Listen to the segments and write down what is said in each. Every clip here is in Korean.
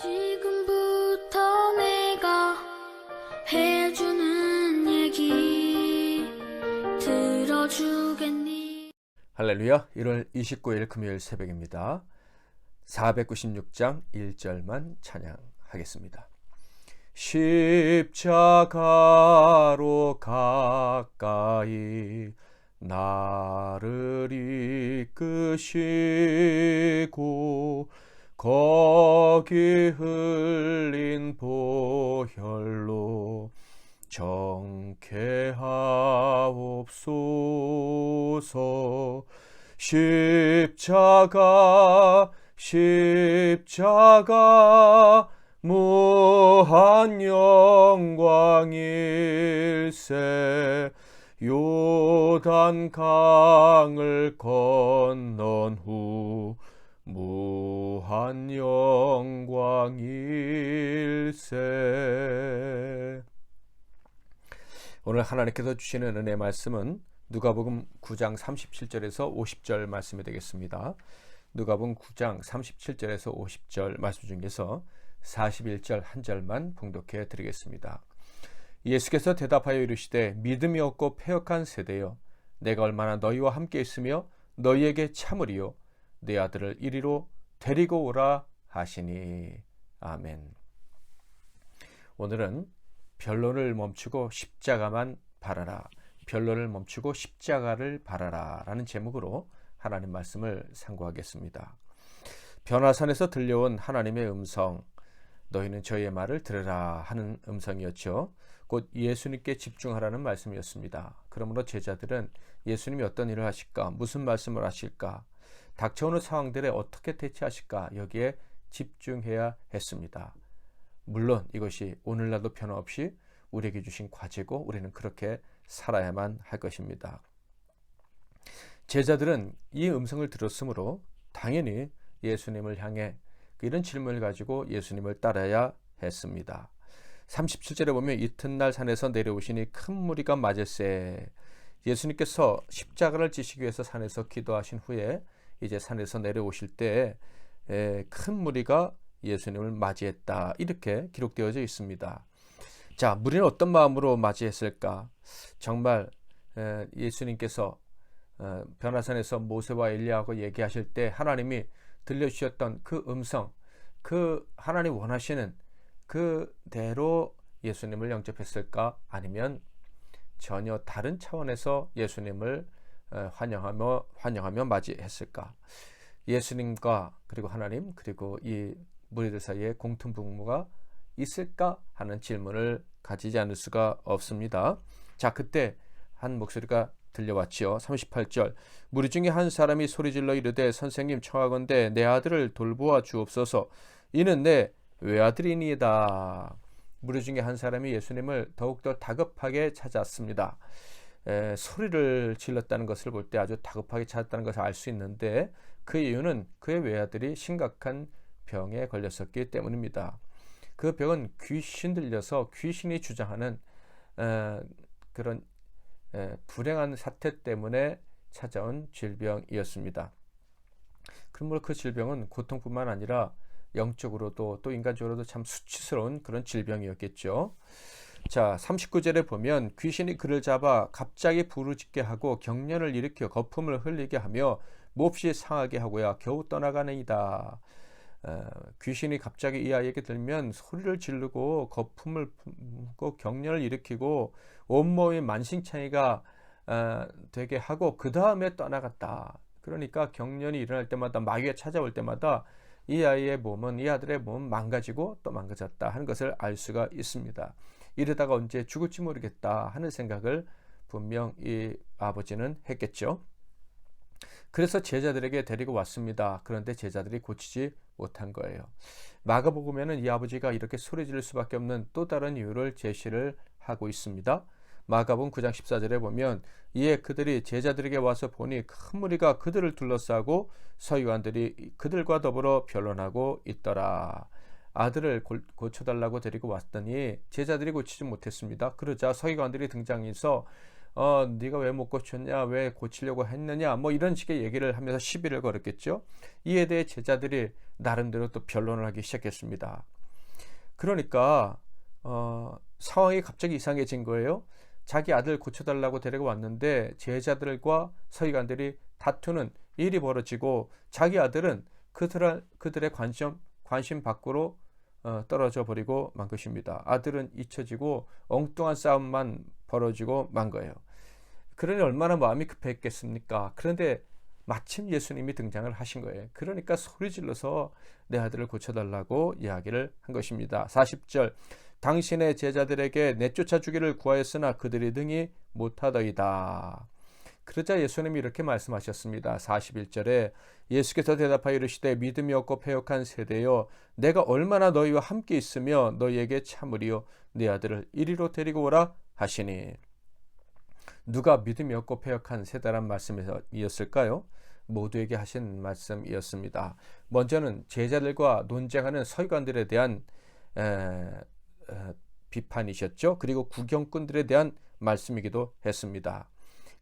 지금부터 내가 해주는 얘기 들어주겠니? 할렐루야. 1월 29일 금요일 새벽입니다. 496장 1절만 찬양하겠습니다. 십자가로 가까이 나를 이끄시고 거기 흘린 보혈로 정케하옵소서. 십자가 무한 영광일세. 요단 강을 건넌 후 무한 영광일세. 오늘 하나님께서 주시는 은혜 말씀은 누가복음 9장 37절에서 50절 말씀이 되겠습니다. 누가복음 9장 37절에서 50절 말씀 중에서 41절 한 절만 봉독해 드리겠습니다. 예수께서 대답하여 이르시되 믿음이 없고 패역한 세대여, 내가 얼마나 너희와 함께 있으며 너희에게 참으리요, 내 아들을 이리로 데리고 오라 하시니. 아멘. 오늘은 변론을 멈추고 십자가만 바라라, 변론을 멈추고 십자가를 바라라 라는 제목으로 하나님 말씀을 상고하겠습니다. 변화산에서 들려온 하나님의 음성, 너희는 저희의 말을 들으라 하는 음성이었죠. 곧 예수님께 집중하라는 말씀이었습니다. 그러므로 제자들은 예수님이 어떤 일을 하실까, 무슨 말씀을 하실까, 닥쳐오는 상황들에 어떻게 대처하실까, 여기에 집중해야 했습니다. 물론 이것이 오늘날도 변함없이 우리에게 주신 과제고 우리는 그렇게 살아야만 할 것입니다. 제자들은 이 음성을 들었으므로 당연히 예수님을 향해 이런 질문을 가지고 예수님을 따라야 했습니다. 37절에 보면 이튿날 산에서 내려오시니 큰 무리가 맞을세. 예수님께서 십자가를 지시기 위해서 산에서 기도하신 후에 이제 산에서 내려오실 때 큰 무리가 예수님을 맞이했다, 이렇게 기록되어져 있습니다. 자, 무리는 어떤 마음으로 맞이했을까? 정말 예수님께서 변화산에서 모세와 엘리야하고 얘기하실 때 하나님이 들려주셨던 그 음성, 그 하나님 원하시는 그대로 예수님을 영접했을까? 아니면 전혀 다른 차원에서 예수님을 환영하며 맞이했을까? 예수님과 그리고 하나님 그리고 이 무리들 사이에 공통분모가 있을까 하는 질문을 가지지 않을 수가 없습니다. 자, 그때 한 목소리가 들려왔지요. 38절, 무리 중에 한 사람이 소리질러 이르되 선생님 청하건대 내 아들을 돌보아 주옵소서. 이는 내 외아들이니이다. 무리 중에 한 사람이 예수님을 더욱더 다급하게 찾았습니다. 소리를 질렀다는 것을 볼 때 아주 다급하게 찾았다는 것을 알 수 있는데 그 이유는 그의 외아들이 심각한 병에 걸렸었기 때문입니다. 그 병은 귀신 들려서 귀신이 주장하는 그런 불행한 사태 때문에 찾아온 질병이었습니다. 그러므로 그 질병은 고통뿐만 아니라 영적으로도 또 인간적으로도 참 수치스러운 그런 질병이었겠죠. 자, 39절에 보면 귀신이 그를 잡아 갑자기 부르짖게 하고 경련을 일으켜 거품을 흘리게 하며 몹시 상하게 하고야 겨우 떠나가니이다. 귀신이 갑자기 이 아이에게 들면 소리를 지르고 거품을 붓고 경련을 일으키고 온몸이 만신창이가 되게 하고 그 다음에 떠나갔다. 그러니까 경련이 일어날 때마다, 마귀가 찾아올 때마다 이 아이의 몸은, 이 아들의 몸은 망가지고 또 망가졌다 하는 것을 알 수가 있습니다. 이러다가 언제 죽을지 모르겠다 하는 생각을 분명 이 아버지는 했겠죠. 그래서 제자들에게 데리고 왔습니다. 그런데 제자들이 고치지 못한 거예요. 마가복음에는 이 아버지가 이렇게 소리 지를 수밖에 없는 또 다른 이유를 제시를 하고 있습니다. 마가복음 9장 14절에 보면 이에 그들이 제자들에게 와서 보니 큰 무리가 그들을 둘러싸고 서기관들이 그들과 더불어 변론하고 있더라. 아들을 고쳐달라고 데리고 왔더니 제자들이 고치지 못했습니다. 그러자 서기관들이 등장해서 네가 왜 못 고쳤냐, 왜 고치려고 했느냐, 뭐 이런 식의 얘기를 하면서 시비를 걸었겠죠. 이에 대해 제자들이 나름대로 또 변론을 하기 시작했습니다. 그러니까 상황이 갑자기 이상해진 거예요. 자기 아들 고쳐달라고 데리고 왔는데 제자들과 서기관들이 다투는 일이 벌어지고 자기 아들은 그들의 관심 밖으로 떨어져 버리고 만 것입니다. 아들은 잊혀지고 엉뚱한 싸움만 벌어지고 만 거예요. 그러니 얼마나 마음이 급했겠습니까? 그런데 마침 예수님이 등장을 하신 거예요. 그러니까 소리 질러서 내 아들을 고쳐달라고 이야기를 한 것입니다. 40절, 당신의 제자들에게 내쫓아 주기를 구하였으나 그들이 능히 못하더이다. 그러자 예수님이 이렇게 말씀하셨습니다. 41절에 예수께서 대답하여 이르시되 믿음이 없고 패역한 세대여, 내가 얼마나 너희와 함께 있으며 너희에게 참으리요, 내 아들을 이리로 데리고 오라 하시니. 누가 믿음이 없고 패역한 세대란 말씀이었을까요? 모두에게 하신 말씀이었습니다. 먼저는 제자들과 논쟁하는 서기관들에 대한 비판이셨죠. 그리고 구경꾼들에 대한 말씀이기도 했습니다.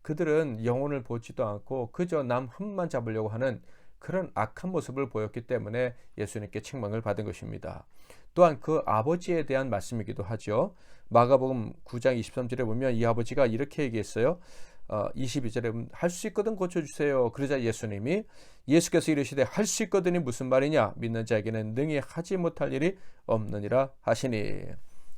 그들은 영혼을 보지도 않고 그저 남 흠만 잡으려고 하는 그런 악한 모습을 보였기 때문에 예수님께 책망을 받은 것입니다. 또한 그 아버지에 대한 말씀이기도 하죠. 마가복음 9장 23절에 보면 이 아버지가 이렇게 얘기했어요. 22절에 할 수 있거든 고쳐주세요. 그러자 예수께서 이르시되 할 수 있거든이 무슨 말이냐, 믿는 자에게는 능히 하지 못할 일이 없느니라 하시니.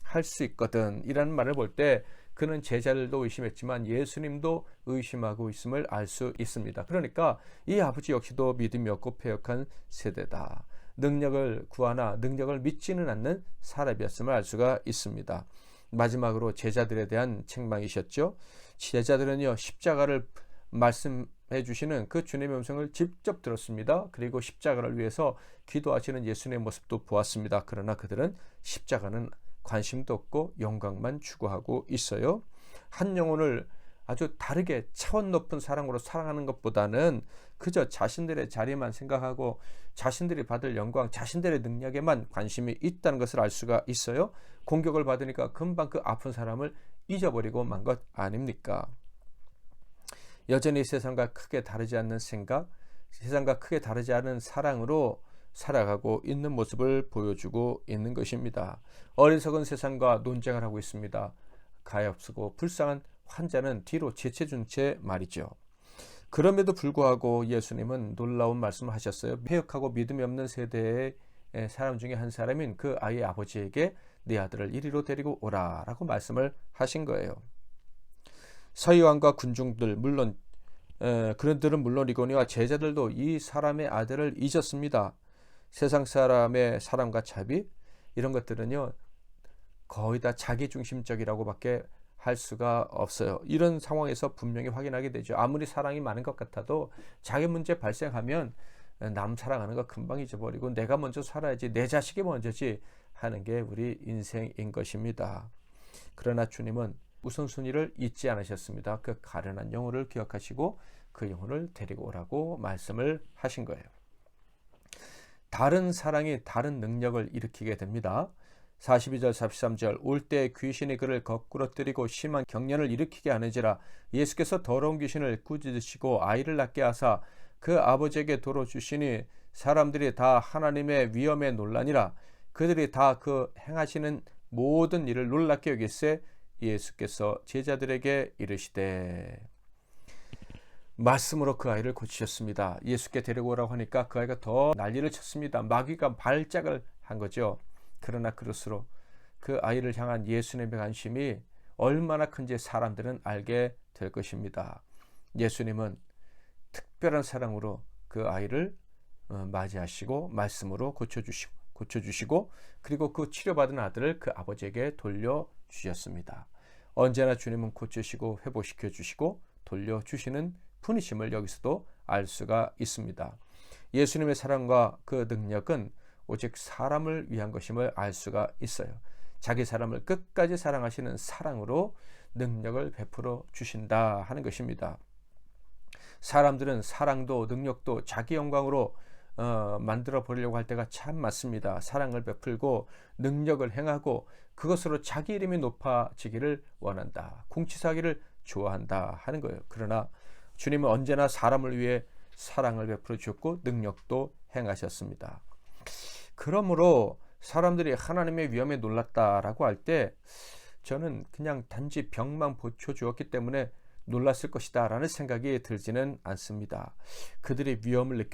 할 수 있거든 이라는 말을 볼 때 그는 제자들도 의심했지만 예수님도 의심하고 있음을 알 수 있습니다. 그러니까 이 아버지 역시도 믿음이 없고 패역한 세대다. 능력을 구하나 능력을 믿지는 않는 사람이었음을 알 수가 있습니다. 마지막으로 제자들에 대한 책망이셨죠. 제자들은요, 십자가를 말씀해 주시는 그 주님의 음성을 직접 들었습니다. 그리고 십자가를 위해서 기도하시는 예수님의 모습도 보았습니다. 그러나 그들은 십자가는 관심도 없고 영광만 추구하고 있어요. 한 영혼을 아주 다르게 차원 높은 사랑으로 사랑하는 것보다는 그저 자신들의 자리만 생각하고 자신들이 받을 영광, 자신들의 능력에만 관심이 있다는 것을 알 수가 있어요. 공격을 받으니까 금방 그 아픈 사람을 잊어버리고 만 것 아닙니까? 여전히 세상과 크게 다르지 않는 생각, 세상과 크게 다르지 않은 사랑으로 살아가고 있는 모습을 보여주고 있는 것입니다. 어리석은 세상과 논쟁을 하고 있습니다. 가엾고 불쌍한 환자는 뒤로 제쳐준 채 말이죠. 그럼에도 불구하고 예수님은 놀라운 말씀을 하셨어요. 패역하고 믿음이 없는 세대의 사람 중에 한 사람인 그 아이의 아버지에게 네 아들을 이리로 데리고 오라 라고 말씀을 하신 거예요. 서기관과 군중들, 물론 그들은 물론이거니와 제자들도 이 사람의 아들을 잊었습니다. 세상 사람의 사랑과 자비, 이런 것들은요 거의 다 자기중심적이라고 밖에 할 수가 없어요. 이런 상황에서 분명히 확인하게 되죠. 아무리 사랑이 많은 것 같아도 자기 문제 발생하면 남 사랑하는 거 금방 잊어버리고 내가 먼저 살아야지, 내 자식이 먼저지 하는 게 우리 인생인 것입니다. 그러나 주님은 우선순위를 잊지 않으셨습니다. 그 가련한 영혼을 기억하시고 그 영혼을 데리고 오라고 말씀을 하신 거예요. 다른 사랑이 다른 능력을 일으키게 됩니다. 42절 43절, 올 때 귀신이 그를 거꾸러뜨리고 심한 경련을 일으키게 하는지라 예수께서 더러운 귀신을 꾸짖으시고 아이를 낳게 하사 그 아버지에게 도로 주시니 사람들이 다 하나님의 위엄에 놀라니라. 그들이 다 그 행하시는 모든 일을 놀랍게 여길세 예수께서 제자들에게 이르시되. 말씀으로 그 아이를 고치셨습니다. 예수께 데리고 오라고 하니까 그 아이가 더 난리를 쳤습니다. 마귀가 발작을 한 거죠. 그러나 그럴수록 그 아이를 향한 예수님의 관심이 얼마나 큰지 사람들은 알게 될 것입니다. 예수님은 특별한 사랑으로 그 아이를 맞이하시고 말씀으로 고쳐주시고 그리고 그 치료받은 아들을 그 아버지에게 돌려주셨습니다. 언제나 주님은 고치시고 회복시켜 주시고 돌려주시는 분이심을 여기서도 알 수가 있습니다. 예수님의 사랑과 그 능력은 오직 사람을 위한 것임을 알 수가 있어요. 자기 사람을 끝까지 사랑하시는 사랑으로 능력을 베풀어 주신다 하는 것입니다. 사람들은 사랑도 능력도 자기 영광으로 만들어 버리려고 할 때가 참 많습니다. 사랑을 베풀고 능력을 행하고 그것으로 자기 이름이 높아지기를 원한다. 궁치사기를 좋아한다 하는 거예요. 그러나 주님은 언제나 사람을 위해 사랑을 베풀어 주셨고 능력도 행하셨습니다. 그러므로 사람들이 하나님의 위엄에 놀랐다라고 할 때 저는 그냥 단지 병만 고쳐 주었기 때문에 놀랐을 것이다 라는 생각이 들지는 않습니다. 그들이 위엄을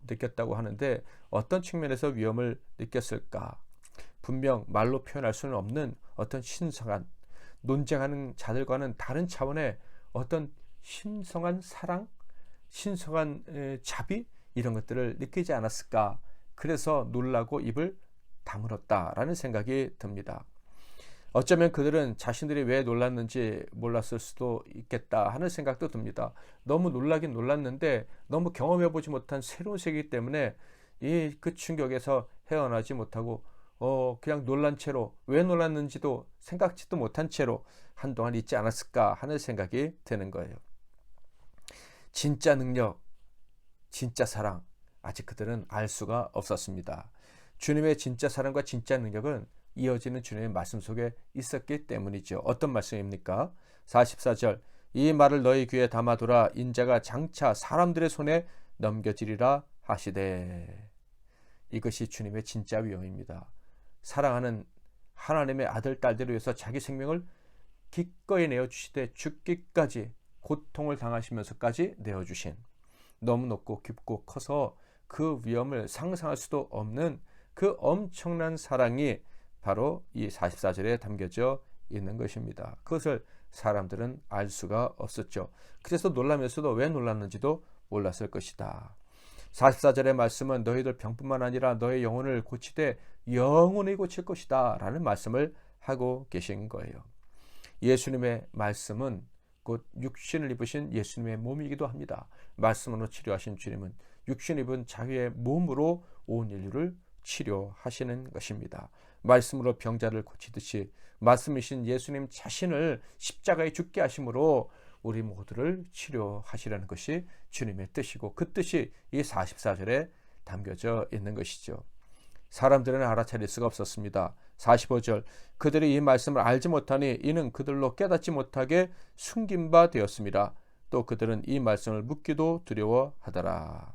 느꼈다고 하는데 어떤 측면에서 위엄을 느꼈을까? 분명 말로 표현할 수는 없는 어떤 신성한, 논쟁하는 자들과는 다른 차원의 어떤 신성한 사랑, 신성한 자비, 이런 것들을 느끼지 않았을까? 그래서 놀라고 입을 다물었다라는 생각이 듭니다. 어쩌면 그들은 자신들이 왜 놀랐는지 몰랐을 수도 있겠다 하는 생각도 듭니다. 너무 놀라긴 놀랐는데 너무 경험해보지 못한 새로운 세계이기 때문에 그 충격에서 헤어나지 못하고 그냥 놀란 채로, 왜 놀랐는지도 생각지도 못한 채로 한동안 있지 않았을까 하는 생각이 드는 거예요. 진짜 능력, 진짜 사랑, 아직 그들은 알 수가 없었습니다. 주님의 진짜 사랑과 진짜 능력은 이어지는 주님의 말씀 속에 있었기 때문이죠. 어떤 말씀입니까? 44절, 이 말을 너희 귀에 담아두라. 인자가 장차 사람들의 손에 넘겨지리라 하시되. 이것이 주님의 진짜 위엄입니다. 사랑하는 하나님의 아들, 딸들을 위해서 자기 생명을 기꺼이 내어주시되 죽기까지 고통을 당하시면서까지 내어주신, 너무 높고 깊고 커서 그 위엄을 상상할 수도 없는 그 엄청난 사랑이 바로 이 44절에 담겨져 있는 것입니다. 그것을 사람들은 알 수가 없었죠. 그래서 놀라면서도 왜 놀랐는지도 몰랐을 것이다. 44절의 말씀은 너희들 병뿐만 아니라 너의 영혼을 고치되 영원히 고칠 것이다 라는 말씀을 하고 계신 거예요. 예수님의 말씀은 곧 육신을 입으신 예수님의 몸이기도 합니다. 말씀으로 치료하신 주님은 육신 입은 자기의 몸으로 온 인류를 치료하시는 것입니다. 말씀으로 병자를 고치듯이 말씀이신 예수님 자신을 십자가에 죽게 하심으로 우리 모두를 치료하시려는 것이 주님의 뜻이고, 그 뜻이 이 44절에 담겨져 있는 것이죠. 사람들은 알아차릴 수가 없었습니다. 45절, 그들이 이 말씀을 알지 못하니 이는 그들로 깨닫지 못하게 숨긴 바 되었습니다. 또 그들은 이 말씀을 묻기도 두려워하더라.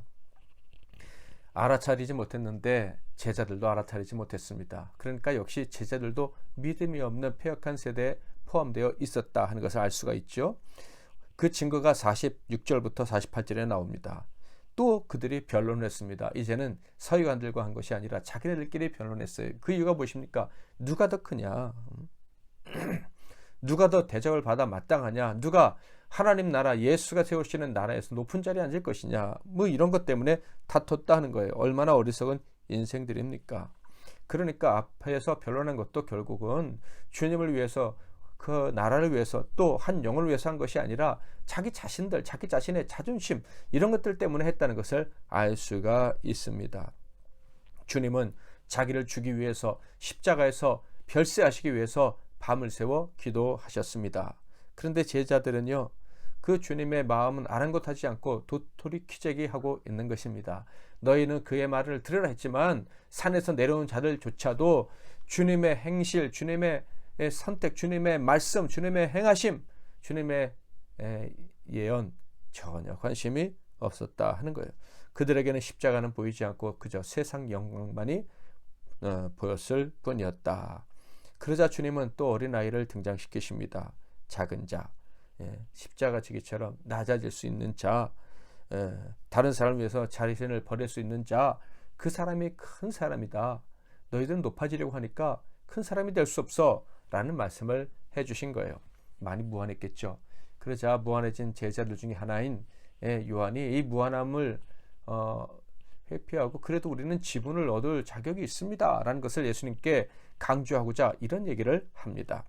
알아차리지 못했는데 제자들도 알아차리지 못했습니다. 그러니까 역시 제자들도 믿음이 없는 패역한 세대에 포함되어 있었다 하는 것을 알 수가 있죠. 그 증거가 46절부터 48절에 나옵니다. 또 그들이 변론을 했습니다. 이제는 서기관들과 한 것이 아니라 자기네들끼리 변론했어요. 그 이유가 무엇입니까? 누가 더 크냐? 누가 더 대접을 받아 마땅하냐? 누가 하나님 나라, 예수가 세우시는 나라에서 높은 자리에 앉을 것이냐? 뭐 이런 것 때문에 다퉜다 하는 거예요. 얼마나 어리석은 인생들입니까? 그러니까 앞에서 변론한 것도 결국은 주님을 위해서, 그 나라를 위해서, 또 한 영혼을 위해서 한 것이 아니라 자기 자신들, 자기 자신의 자존심, 이런 것들 때문에 했다는 것을 알 수가 있습니다. 주님은 자기를 주기 위해서 십자가에서 별세하시기 위해서 밤을 새워 기도하셨습니다. 그런데 제자들은요, 그 주님의 마음은 아랑곳하지 않고 도토리 키재기하고 있는 것입니다. 너희는 그의 말을 들으라 했지만 산에서 내려온 자들조차도 주님의 행실, 주님의 선택, 주님의 말씀, 주님의 행하심, 주님의 예언 전혀 관심이 없었다 하는 거예요. 그들에게는 십자가는 보이지 않고 그저 세상 영광만이 보였을 뿐이었다. 그러자 주님은 또 어린아이를 등장시키십니다. 작은 자, 십자가 지기처럼 낮아질 수 있는 자, 다른 사람을 위해서 자신을 버릴 수 있는 자, 그 사람이 큰 사람이다. 너희들은 높아지려고 하니까 큰 사람이 될 수 없어 라는 말씀을 해주신 거예요. 많이 무한했겠죠. 그러자 무한해진 제자들 중에 하나인 요한이 이 무한함을 회피하고 그래도 우리는 지분을 얻을 자격이 있습니다 라는 것을 예수님께 강조하고자 이런 얘기를 합니다.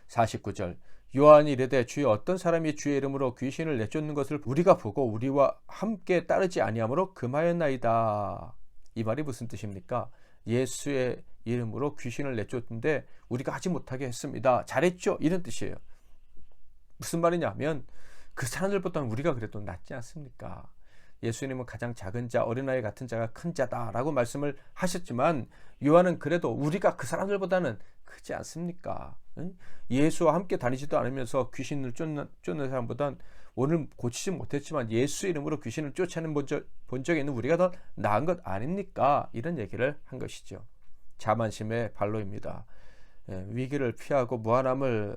49절, 요한이 이르되 주여 어떤 사람이 주의 이름으로 귀신을 내쫓는 것을 우리가 보고 우리와 함께 따르지 아니하므로 금하였나이다. 이 말이 무슨 뜻입니까? 예수의 이름으로 귀신을 내쫓는데 우리가 하지 못하게 했습니다. 잘했죠? 이런 뜻이에요. 무슨 말이냐면 그 사람들보다는 우리가 그래도 낫지 않습니까? 예수님은 가장 작은 자, 어린아이 같은 자가 큰 자다라고 말씀을 하셨지만 요한은 그래도 우리가 그 사람들보다는 크지 않습니까? 응? 예수와 함께 다니지도 않으면서 귀신을 쫓는 사람보단 오늘 고치지 못했지만 예수 이름으로 귀신을 쫓아내는 본 적이 있는 우리가 더 나은 것 아닙니까? 이런 얘기를 한 것이죠. 자만심의 발로입니다. 위기를 피하고 무한함을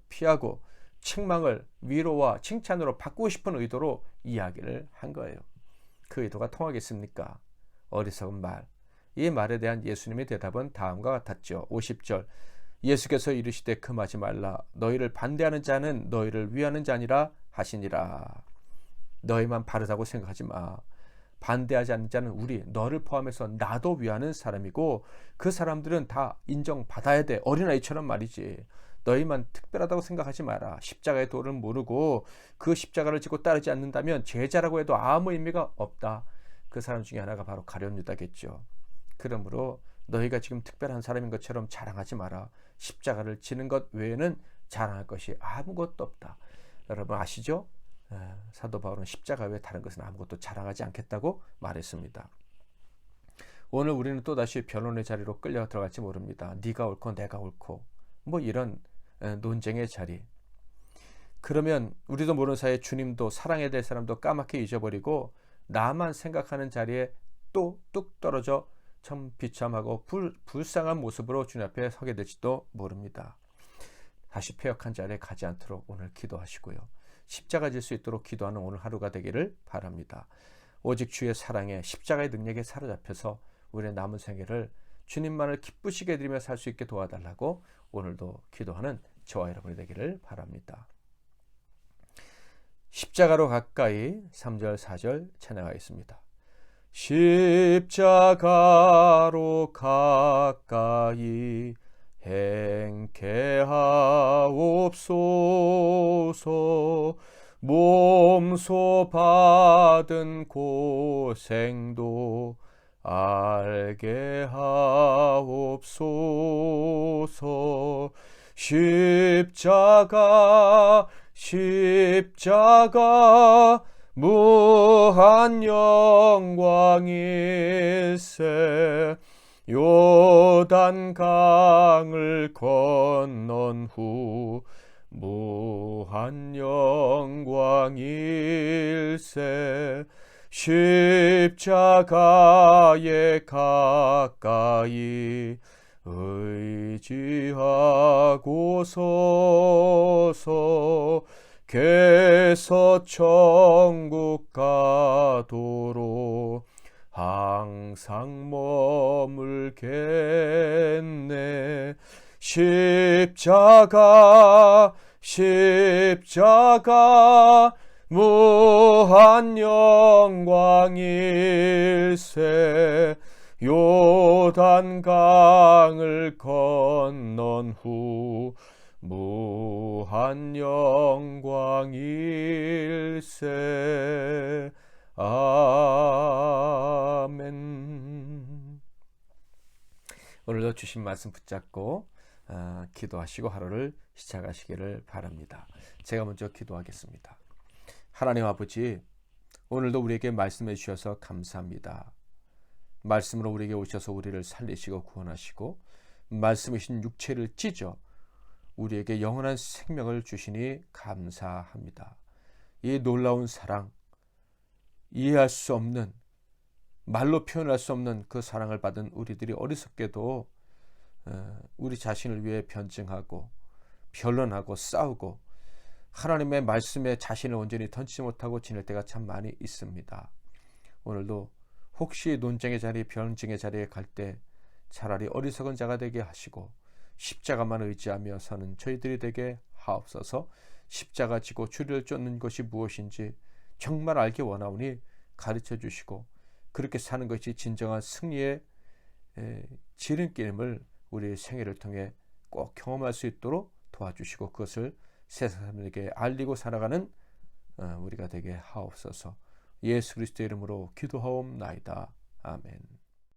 피하고 책망을 위로와 칭찬으로 바꾸고 싶은 의도로 이야기를 한 거예요. 그 의도가 통하겠습니까? 어리석은 말. 이 말에 대한 예수님의 대답은 다음과 같았죠. 50절 예수께서 이르시되 금하지 말라. 너희를 반대하는 자는 너희를 위하는 자니라 하시니라. 너희만 바르다고 생각하지 마. 반대하지 않는 자는 너를 포함해서 나도 위하는 사람이고 그 사람들은 다 인정받아야 돼. 어린아이처럼 말이지. 너희만 특별하다고 생각하지 마라. 십자가의 도를 모르고 그 십자가를 지고 따르지 않는다면 제자라고 해도 아무 의미가 없다. 그 사람 중에 하나가 바로 가룟 유다겠죠. 그러므로 너희가 지금 특별한 사람인 것처럼 자랑하지 마라. 십자가를 지는 것 외에는 자랑할 것이 아무것도 없다. 여러분 아시죠? 사도 바울은 십자가 외에 다른 것은 아무것도 자랑하지 않겠다고 말했습니다. 오늘 우리는 또다시 변론의 자리로 끌려 들어갈지 모릅니다. 네가 옳고 내가 옳고 뭐 이런 논쟁의 자리. 그러면 우리도 모르는 사이에 주님도 사랑해야 될 사람도 까맣게 잊어버리고 나만 생각하는 자리에 또 뚝 떨어져 참 비참하고 불쌍한 모습으로 주님 앞에 서게 될지도 모릅니다. 다시 패역한 자리에 가지 않도록 오늘 기도하시고요. 십자가 질 수 있도록 기도하는 오늘 하루가 되기를 바랍니다. 오직 주의 사랑에 십자가의 능력에 사로잡혀서 우리의 남은 생애를 주님만을 기쁘시게 해드리며 살 수 있게 도와달라고 오늘도 기도하는 저와 여러분이 되기를 바랍니다. 십자가로 가까이 3절 4절 찬양하겠습니다. 십자가로 가까이 행케하옵소서. 몸소 받은 고생도 알게 하옵소서. 십자가 무한 영광일세. 요단강을 건넌 후 무한 영광일세. 십자가에 가까이 의지하고 서서 개서 천국 가도록 항상 머물겠네. 십자가 무한 영광일세. 요단강을 건넌 후 무한 영광일세. 아멘. 오늘도 주신 말씀 붙잡고 기도하시고 하루를 시작하시기를 바랍니다. 제가 먼저 기도하겠습니다. 하나님 아버지, 오늘도 우리에게 말씀해 주셔서 감사합니다. 말씀으로 우리에게 오셔서 우리를 살리시고 구원하시고 말씀이신 육체를 찢어 우리에게 영원한 생명을 주시니 감사합니다. 이 놀라운 사랑, 이해할 수 없는, 말로 표현할 수 없는 그 사랑을 받은 우리들이 어리석게도 우리 자신을 위해 변증하고 변론하고 싸우고 하나님의 말씀에 자신을 온전히 던지지 못하고 지낼 때가 참 많이 있습니다. 오늘도 혹시 논쟁의 자리, 변증의 자리에 갈 때 차라리 어리석은 자가 되게 하시고 십자가만 의지하며 사는 저희들이 되게 하옵소서. 십자가 지고 주를 쫓는 것이 무엇인지 정말 알기 원하오니 가르쳐 주시고 그렇게 사는 것이 진정한 승리의 지름길임을 우리의 생애를 통해 꼭 경험할 수 있도록 도와주시고 그것을 세상 사람들에게 알리고 살아가는 우리가 되게 하옵소서. 예수 그리스도의 이름으로 기도하옵나이다. 아멘.